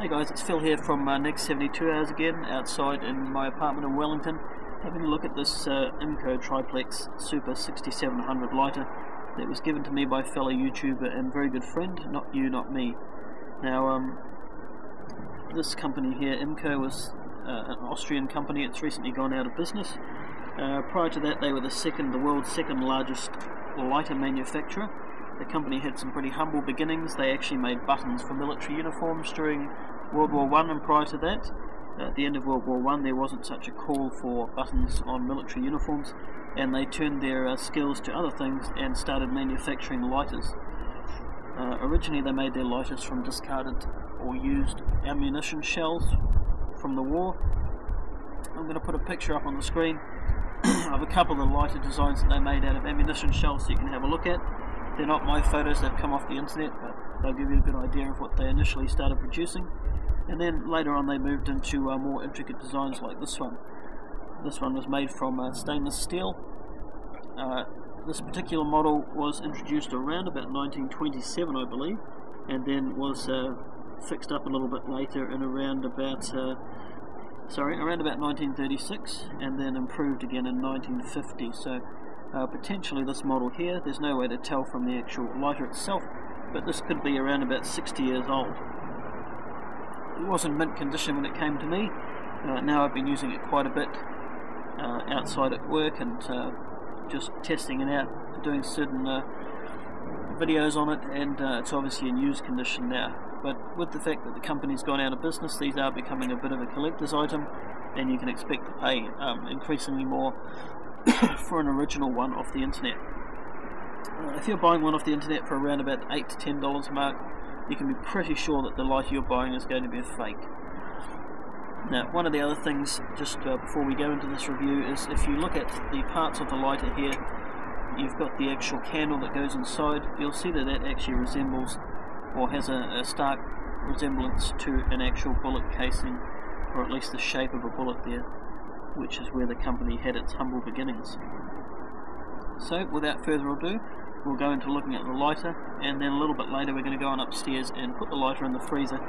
Hey guys, it's Phil here from Next72Hours again, outside in my apartment in Wellington, having a look at this IMCO-TRIPLEX Super 6700 lighter that was given to me by fellow YouTuber and very good friend, NOTmeNOTyou. Now, this company here, IMCO, was an Austrian company. It's recently gone out of business. Prior to that, they were the world's second largest lighter manufacturer. The company had some pretty humble beginnings. They actually made buttons for military uniforms during World War I, and prior to that, at the end of World War I, there wasn't such a call for buttons on military uniforms, and they turned their skills to other things and started manufacturing lighters. Originally they made their lighters from discarded or used ammunition shells from the war. I'm going to put a picture up on the screen of a couple of the lighter designs that they made out of ammunition shells so you can have a look at. They're not my photos, they've come off the internet, but they'll give you a good idea of what they initially started producing. And then later on they moved into more intricate designs like this one. This one was made from stainless steel. This particular model was introduced around about 1927, I believe, and then was fixed up a little bit later in around about 1936, and then improved again in 1950. So potentially this model here, there's no way to tell from the actual lighter itself, but this could be around about 60 years old. It was in mint condition when it came to me. Now I've been using it quite a bit outside at work and just testing it out, doing certain videos on it, and it's obviously in used condition now. But with the fact that the company's gone out of business, these are becoming a bit of a collector's item, and you can expect to pay increasingly more for an original one off the internet. If you're buying one off the internet for around about $8 to $10 mark, you can be pretty sure that the lighter you're buying is going to be a fake. Now, one of the other things, just before we go into this review, is if you look at the parts of the lighter here, you've got the actual candle that goes inside. You'll see that that actually resembles, or has a stark resemblance to an actual bullet casing, or at least the shape of a bullet there, which is where the company had its humble beginnings. So, without further ado, we'll go into looking at the lighter, and then a little bit later we're going to go on upstairs and put the lighter in the freezer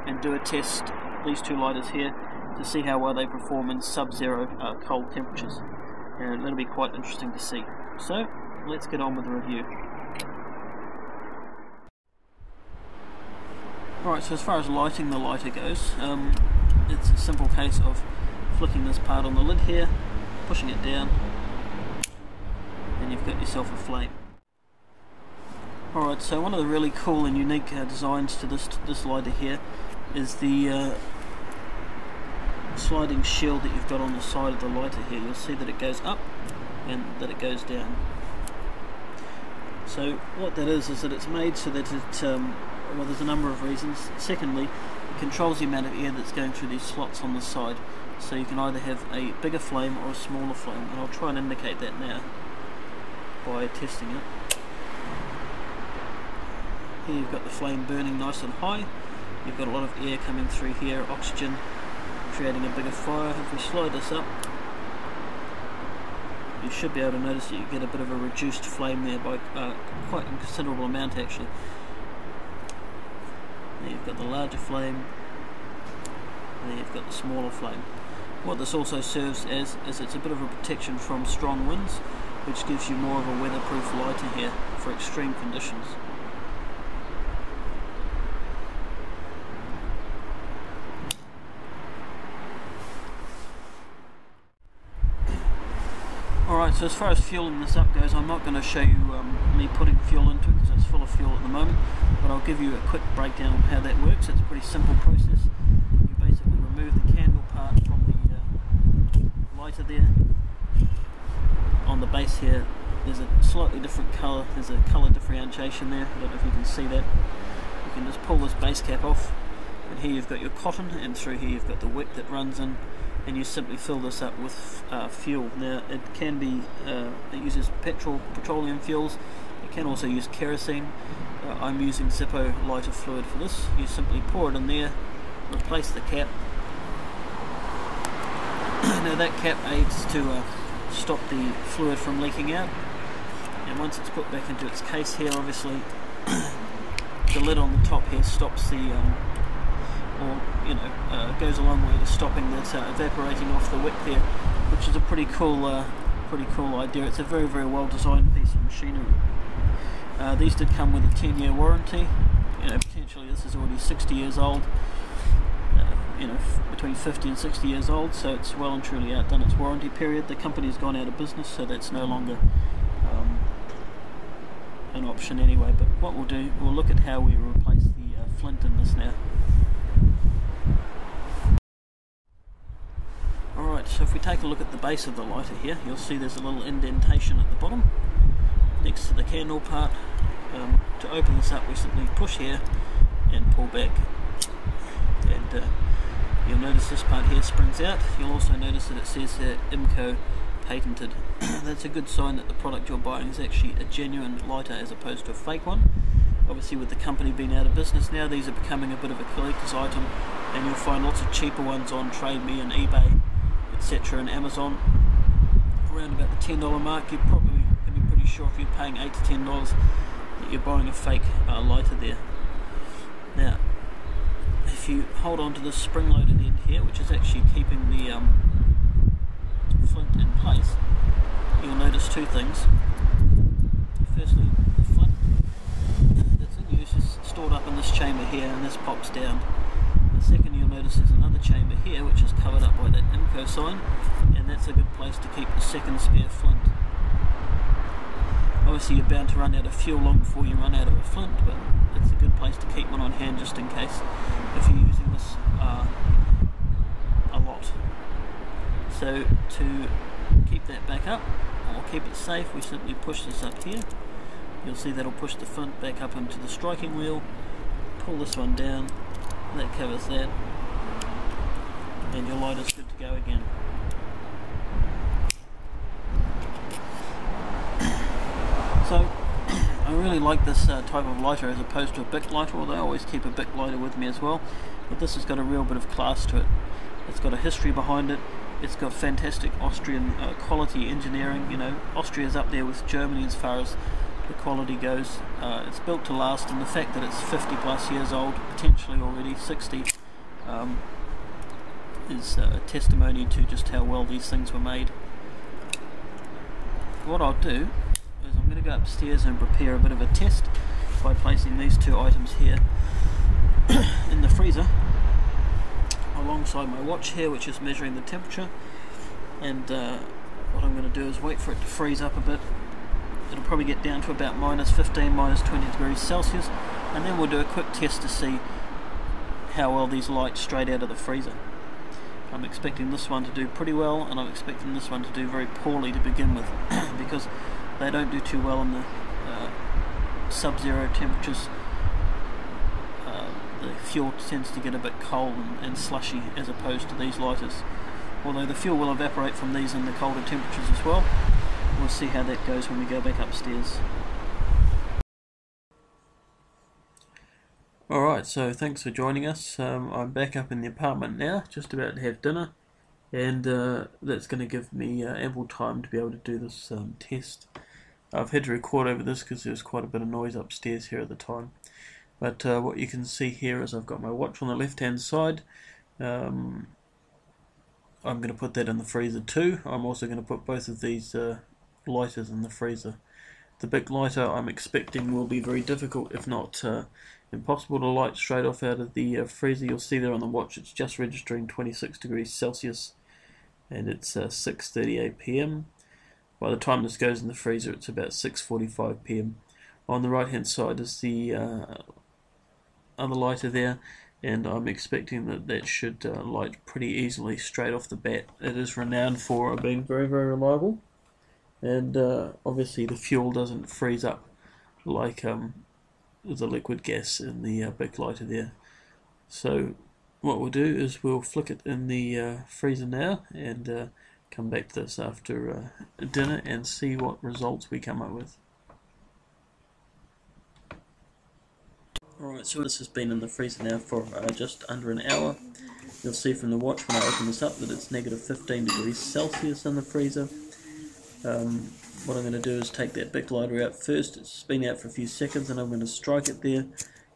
and do a test, these two lighters here, to see how well they perform in sub-zero cold temperatures. And that'll be quite interesting to see. So, let's get on with the review. Alright, so as far as lighting the lighter goes, it's a simple case of flicking this part on the lid here, pushing it down, and you've got yourself a flame. Alright, so one of the really cool and unique designs to this lighter here is the sliding shield that you've got on the side of the lighter here. You'll see that it goes up and that it goes down. So what that is that it's made so that it, well, there's a number of reasons. Secondly, it controls the amount of air that's going through these slots on the side, so you can either have a bigger flame or a smaller flame, and I'll try and indicate that now by testing it. Here you've got the flame burning nice and high. You've got a lot of air coming through here, oxygen, creating a bigger fire. If we slide this up, you should be able to notice that you get a bit of a reduced flame there by quite a considerable amount actually. There you've got the larger flame, and there you've got the smaller flame. What this also serves as is it's a bit of a protection from strong winds, which gives you more of a weatherproof lighter here for extreme conditions. Alright, so as far as fueling this up goes, I'm not going to show you me putting fuel into it because it's full of fuel at the moment, but I'll give you a quick breakdown of how that works. It's a pretty simple process. You basically remove the candle part from the lighter there. On the base here, there's a slightly different colour, there's a colour differentiation there, I don't know if you can see that. You can just pull this base cap off, and here you've got your cotton, and through here you've got the wick that runs in, and you simply fill this up with fuel. Now it can be, it uses petroleum fuels, it can also use kerosene. I'm using Zippo lighter fluid for this. You simply pour it in there, replace the cap. Now that cap aids to stop the fluid from leaking out, and once it's put back into its case here, obviously the lid on the top here stops the or goes a long way to stopping that evaporating off the wick there, which is a pretty cool idea. It's a very, very well designed piece of machinery. These did come with a 10-year warranty. Potentially this is already 60 years old. Between 50 and 60 years old, so it's well and truly outdone its warranty period. The company's gone out of business, so that's no longer an option anyway. But what we'll do, we'll look at how we replace the flint in this now. Alright, so if we take a look at the base of the lighter here, you'll see there's a little indentation at the bottom next to the candle part. To open this up, we simply push here and pull back, and you'll notice this part here springs out. You'll also notice that it says IMCO patented. That's a good sign that the product you're buying is actually a genuine lighter as opposed to a fake one. Obviously, with the company being out of business now, these are becoming a bit of a collector's item, and you'll find lots of cheaper ones on TradeMe and eBay, etc., and Amazon around about the $10 mark. You probably can be pretty sure if you're paying $8 to $10 that you're buying a fake lighter there. Now, if you hold on to this spring-loaded end here, which is actually keeping the flint in place, you'll notice two things. Firstly, the flint that's in use is stored up in this chamber here, and this pops down. The second, you'll notice there's another chamber here which is covered up by that IMCO sign, and that's a good place to keep the second spare flint. Obviously, you're bound to run out of fuel long before you run out of a flint, but it's a good place to keep one on hand just in case if you're using this a lot. So to keep that back up, or keep it safe, we simply push this up here. You'll see that'll push the flint back up into the striking wheel. Pull this one down, that covers that, and your lighter's good to go again. So I really like this type of lighter as opposed to a Bic lighter, although I always keep a Bic lighter with me as well. But this has got a real bit of class to it. It's got a history behind it. It's got fantastic Austrian quality engineering. Austria's up there with Germany as far as the quality goes. It's built to last, and the fact that it's 50 plus years old, potentially already 60, is a testimony to just how well these things were made. What I'll do is I'm going to go upstairs and prepare a bit of a test by placing these two items here in the freezer alongside my watch here, which is measuring the temperature. And what I'm going to do is wait for it to freeze up a bit. It'll probably get down to about -15, -20 degrees Celsius, and then we'll do a quick test to see how well these light straight out of the freezer. I'm expecting this one to do pretty well, and I'm expecting this one to do very poorly to begin with because they don't do too well in the sub-zero temperatures. The fuel tends to get a bit cold and slushy as opposed to these lighters, although the fuel will evaporate from these in the colder temperatures as well. We'll see how that goes when we go back upstairs. Alright, so thanks for joining us. I'm back up in the apartment now, just about to have dinner, and that's going to give me ample time to be able to do this test. I've had to record over this because there was quite a bit of noise upstairs here at the time. But what you can see here is I've got my watch on the left hand side. I'm going to put that in the freezer too. I'm also going to put both of these lighters in the freezer. The Bic lighter I'm expecting will be very difficult, if not impossible to light straight off out of the freezer. You'll see there on the watch it's just registering 26 degrees Celsius, and it's 6:38 PM. By the time this goes in the freezer, it's about 6:45 PM. On the right hand side is the other lighter there, and I'm expecting that should light pretty easily straight off the bat. It is renowned for being very, very reliable, and obviously the fuel doesn't freeze up like the liquid gas in the Bic lighter there. So what we'll do is we'll flick it in the freezer now and come back to this after dinner and see what results we come up with. Alright, so this has been in the freezer now for just under an hour. You'll see from the watch when I open this up that it's -15 degrees Celsius in the freezer. What I'm going to do is take that Bic lighter out first. It's been out for a few seconds, and I'm going to strike it there,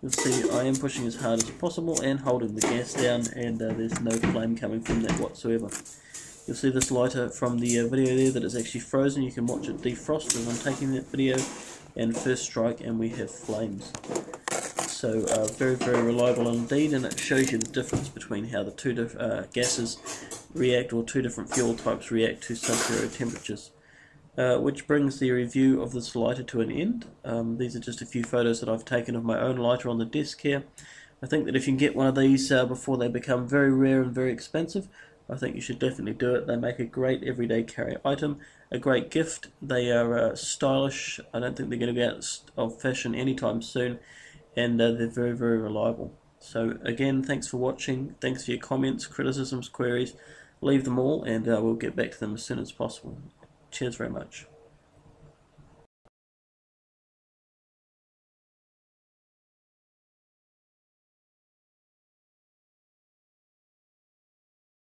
You'll see I am pushing as hard as possible and holding the gas down, and there's no flame coming from that whatsoever. You'll see this lighter from the video there that is actually frozen. You can watch it defrost as I'm taking that video, and first strike and we have flames. So very, very reliable indeed, and it shows you the difference between how the two gases react, or two different fuel types react to sub-zero temperatures. Which brings the review of this lighter to an end. These are just a few photos that I've taken of my own lighter on the desk here. I think that if you can get one of these before they become very rare and very expensive, I think you should definitely do it. They make a great everyday carry item, a great gift. They are stylish. I don't think they're going to be out of fashion anytime soon, and they're very, very reliable. So again, thanks for watching. Thanks for your comments, criticisms, queries. Leave them all, and we'll get back to them as soon as possible. Cheers very much.